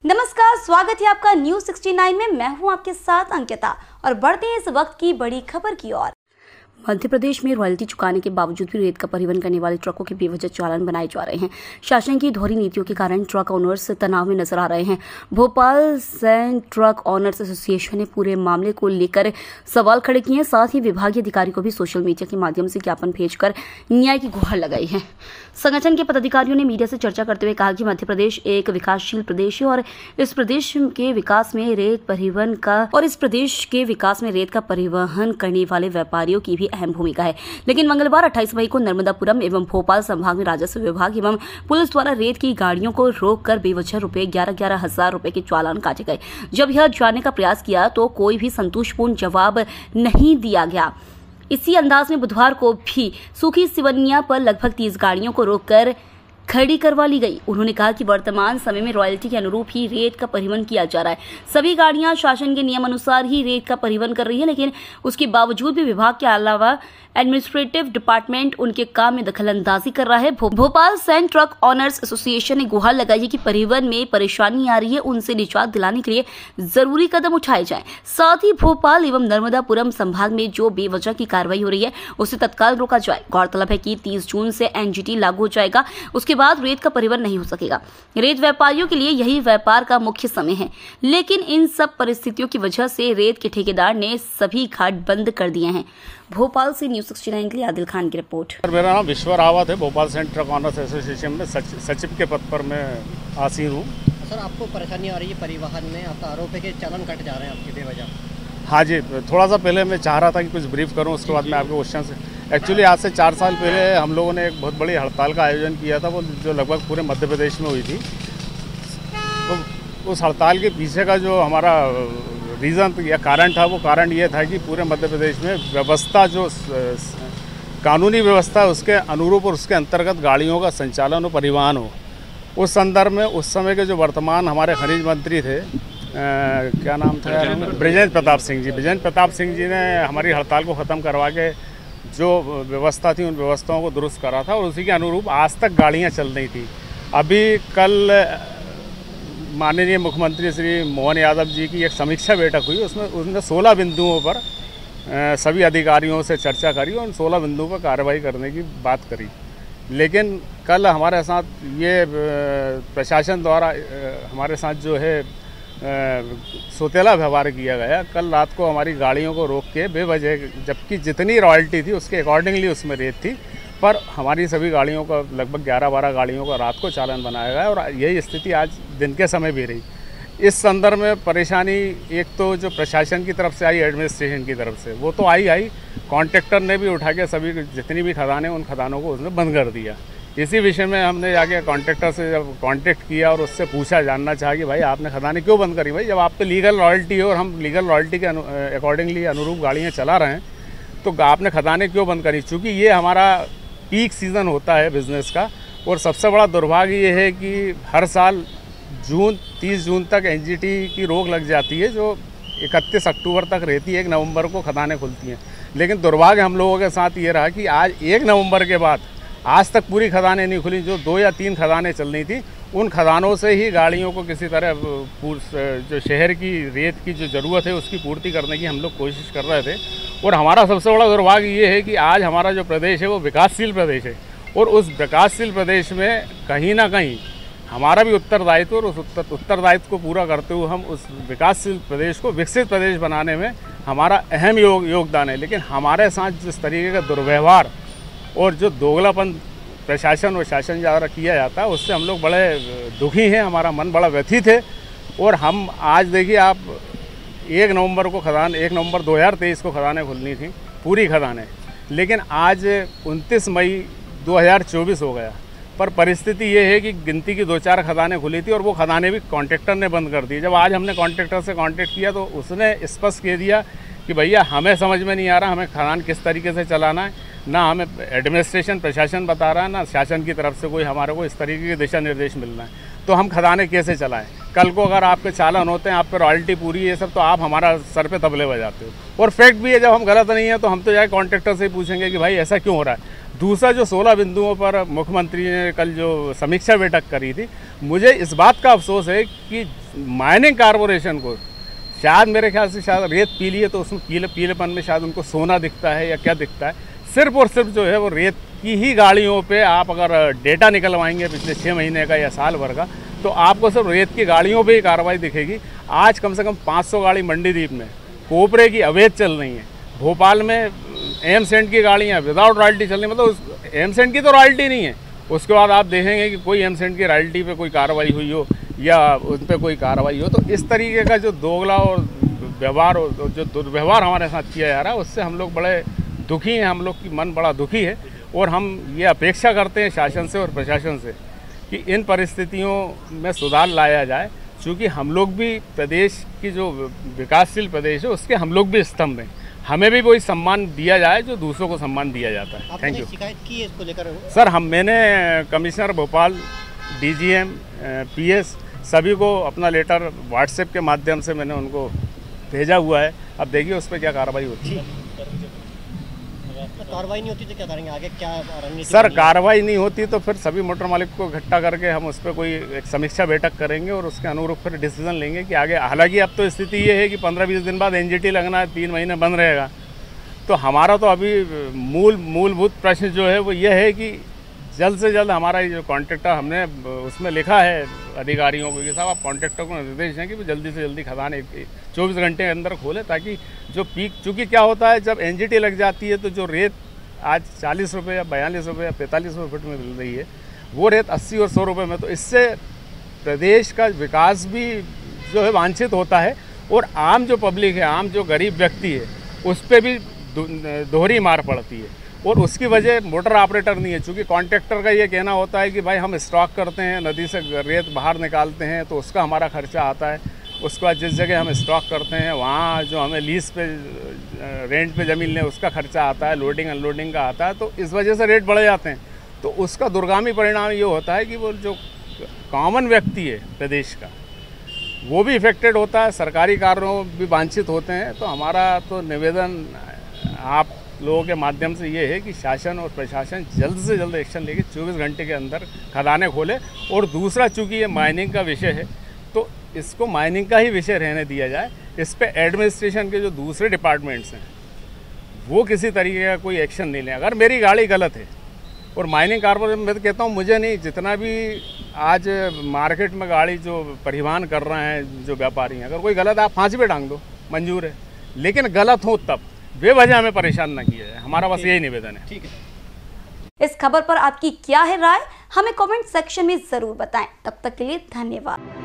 नमस्कार, स्वागत है आपका न्यूज 69 में। मैं हूं आपके साथ अंकिता और बढ़ते हैं इस वक्त की बड़ी खबर की ओर। मध्य प्रदेश में रॉयल्टी चुकाने के बावजूद भी रेत का परिवहन करने वाले ट्रकों के बेवजह चालान बनाए जा रहे हैं। शासन की दोहरी नीतियों के कारण ट्रक ओनर्स तनाव में नजर आ रहे हैं। Bhopal sand truck owners association ने पूरे मामले को लेकर सवाल खड़े किए हैं। साथ ही विभागीय अधिकारी को भी सोशल मीडिया के माध्यम से ज्ञापन भेजकर न्याय की गुहार लगाई है। संगठन के पदाधिकारियों ने मीडिया से चर्चा करते हुए कहा कि मध्य प्रदेश एक विकासशील प्रदेश है और इस प्रदेश के विकास में रेत का परिवहन करने वाले व्यापारियों की भी अहम भूमिका है। लेकिन मंगलवार 28 मई को नर्मदापुरम एवं भोपाल संभाग में राजस्व विभाग एवं पुलिस द्वारा रेत की गाड़ियों को रोककर बेवजह रुपए 11 हजार रुपए के चालान काटे गए। जब यह जानने का प्रयास किया तो कोई भी संतोषपूर्ण जवाब नहीं दिया गया। इसी अंदाज में बुधवार को भी सूखी सिवनिया पर लगभग 30 गाड़ियों को रोककर खड़ी करवा ली गई। उन्होंने कहा कि वर्तमान समय में रॉयल्टी के अनुरूप ही रेत का परिवहन किया जा रहा है। सभी गाड़ियां शासन के नियम अनुसार ही रेत का परिवहन कर रही है, लेकिन उसके बावजूद भी विभाग के अलावा एडमिनिस्ट्रेटिव डिपार्टमेंट उनके काम में दखलंदाजी कर रहा है। Bhopal sand truck owners association ने गुहार लगाई है कि परिवहन में परेशानी आ रही है, उनसे निजात दिलाने के लिए जरूरी कदम उठाए जाएं। साथ ही भोपाल एवं नर्मदापुरम संभाग में जो बेवजह की कार्रवाई हो रही है उसे तत्काल रोका जाए। गौरतलब है कि 30 जून से एनजीटी लागू हो जाएगा, उसके बाद रेत का परिवहन नहीं हो सकेगा। रेत व्यापारियों के लिए यही व्यापार का मुख्य समय है, लेकिन इन सब परिस्थितियों की वजह से रेत के ठेकेदार ने सभी घाट बंद कर दिए हैं। भोपाल से न्यूज 69 के लिए आदिल खान की रिपोर्ट। मेरा नाम विश्व रावत है। Bhopal sand truck owners association में सचिव के पद पर मैं आसीन हूँ। सर, आपको परेशानी आ रही है परिवहन में, आपका आरोप है कि चालान कट जा रहे हैं आपके बेवजह। हाँ जी, थोड़ा सा पहले मैं चाह रहा था कि कुछ ब्रीफ करूँ, उसके बाद मैं आपके क्वेश्चन से। एक्चुअली आज से 4 साल पहले हम लोगों ने एक बहुत बड़ी हड़ताल का आयोजन किया था, वो जो लगभग पूरे मध्य प्रदेश में हुई थी। तो उस हड़ताल के पीछे का जो हमारा रीज़न या कारण था, वो कारण ये था कि पूरे मध्य प्रदेश में व्यवस्था जो कानूनी व्यवस्था है उसके अनुरूप और उसके अंतर्गत गाड़ियों का संचालन और परिवहन हो। उस संदर्भ में उस समय के जो वर्तमान हमारे खनिज मंत्री थे, क्या नाम था, बृजेंद्र प्रताप सिंह जी ने हमारी हड़ताल को ख़त्म करवा के जो व्यवस्था थी उन व्यवस्थाओं को दुरुस्त करा था और उसी के अनुरूप आज तक गाड़ियाँ चल रही थी। अभी कल माननीय मुख्यमंत्री श्री मोहन यादव जी की एक समीक्षा बैठक हुई, उसमें उन्होंने 16 बिंदुओं पर सभी अधिकारियों से चर्चा करी और उन 16 बिंदुओं पर कार्रवाई करने की बात करी। लेकिन कल हमारे साथ ये प्रशासन द्वारा हमारे साथ जो है सौतेला व्यवहार किया गया। कल रात को हमारी गाड़ियों को रोक के बेवजह, जबकि जितनी रॉयल्टी थी उसके अकॉर्डिंगली उसमें रेट थी, पर हमारी सभी गाड़ियों का लगभग 11-12 गाड़ियों का रात को चालान बनाया गया और यही स्थिति आज दिन के समय भी रही। इस संदर्भ में परेशानी एक तो जो प्रशासन की तरफ से आई, एडमिनिस्ट्रेशन की तरफ से, वो तो आई कॉन्ट्रैक्टर ने भी उठा के सभी जितनी भी खदानें उन खदानों को उसने बंद कर दिया। इसी विषय में हमने जाके कॉन्ट्रैक्टर से जब कॉन्टेक्ट किया और उससे पूछा, जानना चाहा कि भाई आपने खदानें क्यों बंद करी। भाई जब आप पे लीगल रॉयल्टी है और हम लीगल रॉयल्टी के अकॉर्डिंगली अनुरूप गाड़ियाँ चला रहे हैं तो आपने खदानें क्यों बंद करी। चूँकि ये हमारा पीक सीज़न होता है बिज़नेस का और सबसे बड़ा दुर्भाग्य ये है कि हर साल 30 जून तक एनजीटी की रोक लग जाती है, जो 31 अक्टूबर तक रहती है। 1 नवंबर को खदानें खुलती हैं। लेकिन दुर्भाग्य हम लोगों के साथ ये रहा कि आज 1 नवंबर के बाद आज तक पूरी खदानें नहीं खुली। जो 2 या 3 खदानें चल रही थी उन खदानों से ही गाड़ियों को किसी तरह जो शहर की रेत की जो ज़रूरत है उसकी पूर्ति करने की हम लोग कोशिश कर रहे थे। और हमारा सबसे बड़ा दुर्भाग्य ये है कि आज हमारा जो प्रदेश है वो विकासशील प्रदेश है और उस विकासशील प्रदेश में कहीं ना कहीं हमारा भी उत्तरदायित्व और उस उत्तरदायित्व को पूरा करते हुए हम उस विकासशील प्रदेश को विकसित प्रदेश बनाने में हमारा अहम योगदान है। लेकिन हमारे साथ जिस तरीके का दुर्व्यवहार और जो दोगलापन प्रशासन और शासन द्वारा किया जाता है उससे हम लोग बड़े दुखी हैं, हमारा मन बड़ा व्यथित है। और हम आज देखिए, आप 1 नवंबर 2023 को खदानें खुलनी थी, पूरी खदानें, लेकिन आज 29 मई 2024 हो गया। पर परिस्थिति ये है कि गिनती की 2-4 खदानें खुली थी और वो खदानें भी कॉन्ट्रैक्टर ने बंद कर दी। जब आज हमने कॉन्ट्रैक्टर से कांटेक्ट किया तो उसने स्पष्ट कह दिया कि भैया हमें समझ में नहीं आ रहा हमें खदान किस तरीके से चलाना है, ना हमें एडमिनिस्ट्रेशन प्रशासन बता रहा है, ना शासन की तरफ से कोई हमारे को इस तरीके के दिशा निर्देश मिल रहा है, तो हम खदानें कैसे चलाएं। कल को अगर आपके चालान होते हैं, आप पे रॉयल्टी पूरी है सब, तो आप हमारा सर पे तबले बजाते हो। और फैक्ट भी है, जब हम गलत नहीं है तो हम तो जाके कॉन्ट्रैक्टर से ही पूछेंगे कि भाई ऐसा क्यों हो रहा है। दूसरा जो 16 बिंदुओं पर मुख्यमंत्री ने कल जो समीक्षा बैठक करी थी, मुझे इस बात का अफसोस है कि माइनिंग कारपोरेशन को शायद मेरे ख्याल से शायद रेत पीली है तो उसमें पीलेपन में शायद उनको सोना दिखता है या क्या दिखता है। सिर्फ और सिर्फ जो है वो रेत की ही गाड़ियों पे आप अगर डेटा निकलवाएंगे पिछले 6 महीने का या साल भर का, तो आपको सिर्फ रेत की गाड़ियों पे ही कार्रवाई दिखेगी। आज कम से कम 500 गाड़ी मंडीदीप में कोपरे की अवैध चल रही हैं। भोपाल में एमसेंट की गाड़ियाँ विदाउट रॉयल्टी चल रही, मतलब एमसेंट की तो रॉयल्टी नहीं है। उसके बाद आप देखेंगे कि कोई एमसेंट की रॉयल्टी पे कोई कार्रवाई हुई हो या उन पर कोई कार्रवाई हो। तो इस तरीके का जो दोगला और व्यवहार और जो दुर्व्यवहार हमारे साथ किया जा रहा है, उससे हम लोग बड़े दुखी हैं। हम लोग की मन बड़ा दुखी है और हम ये अपेक्षा करते हैं शासन से और प्रशासन से कि इन परिस्थितियों में सुधार लाया जाए, क्योंकि हम लोग भी प्रदेश की जो विकासशील प्रदेश है उसके हम लोग भी स्तंभ हैं। हमें भी वही सम्मान दिया जाए जो दूसरों को सम्मान दिया जाता है। Thank you. शिकायत की है इसको लेकर? सर मैंने कमिश्नर भोपाल, डीजीएम, पीएस सभी को अपना लेटर व्हाट्सएप के माध्यम से मैंने उनको भेजा हुआ है। अब देखिए उस पर क्या कार्रवाई होती है। कार्रवाई नहीं होती तो क्या करेंगे आगे, क्या रणनीति? सर कार्रवाई नहीं होती तो फिर सभी मोटर मालिक को इकट्ठा करके हम उस पर कोई एक समीक्षा बैठक करेंगे और उसके अनुरूप फिर डिसीजन लेंगे कि आगे। हालांकि अब तो स्थिति ये है कि 15-20 दिन बाद एनजीटी लगना है, 3 महीने बंद रहेगा। तो हमारा तो अभी मूलभूत प्रश्न जो है वो ये है कि जल्द से जल्द हमारा जो कॉन्ट्रैक्टर, हमने उसमें लिखा है अधिकारियों को कि साहब आप कॉन्ट्रैक्टर को निर्देश दें कि वो जल्दी से जल्दी खदान 24 घंटे के अंदर खोले, ताकि जो पीक, चूँकि क्या होता है जब एनजीटी लग जाती है तो जो रेत आज 40 रुपये या 42 रुपये या 45 रुपये फुट में मिल रही है, वो रेत 80 और 100 रुपये में, तो इससे प्रदेश का विकास भी जो है वांछित होता है और आम जो पब्लिक है, आम जो गरीब व्यक्ति है, उस पर भी दोहरी मार पड़ती है। और उसकी वजह मोटर ऑपरेटर नहीं है, चूँकि कॉन्ट्रैक्टर का ये कहना होता है कि भाई हम स्टॉक करते हैं, नदी से रेत बाहर निकालते हैं तो उसका हमारा खर्चा आता है। उसके बाद जिस जगह हम स्टॉक करते हैं वहाँ जो हमें लीज पे रेंट पे ज़मीन लें उसका खर्चा आता है, लोडिंग अनलोडिंग का आता है, तो इस वजह से रेट बढ़ जाते हैं। तो उसका दुर्गामी परिणाम ये होता है कि वो जो कॉमन व्यक्ति है प्रदेश का वो भी इफेक्टेड होता है, सरकारी कार्यों भी वांछित होते हैं। तो हमारा तो निवेदन आप लोगों के माध्यम से ये है कि शासन और प्रशासन जल्द से जल्द एक्शन लेके 24 घंटे के अंदर खदानें खोले। और दूसरा, चूँकि ये माइनिंग का विषय है तो इसको माइनिंग का ही विषय रहने दिया जाए। इस पे एडमिनिस्ट्रेशन के जो दूसरे डिपार्टमेंट्स हैं वो किसी तरीके का कोई एक्शन नहीं लें। अगर मेरी गाड़ी गलत है और माइनिंग कारपोरेशन, मैं तो कहता हूँ मुझे नहीं, जितना भी आज मार्केट में गाड़ी जो परिवहन कर रहे हैं जो व्यापारी हैं, अगर कोई गलत है आप फांसी पे टांग दो, मंजूर है, लेकिन गलत हो तब बेवजह हमें परेशान ना किया जाए। हमारा बस यही निवेदन है। ठीक है। इस खबर पर आपकी क्या है राय, हमें कमेंट सेक्शन में जरूर बताएं। तब तक के लिए धन्यवाद।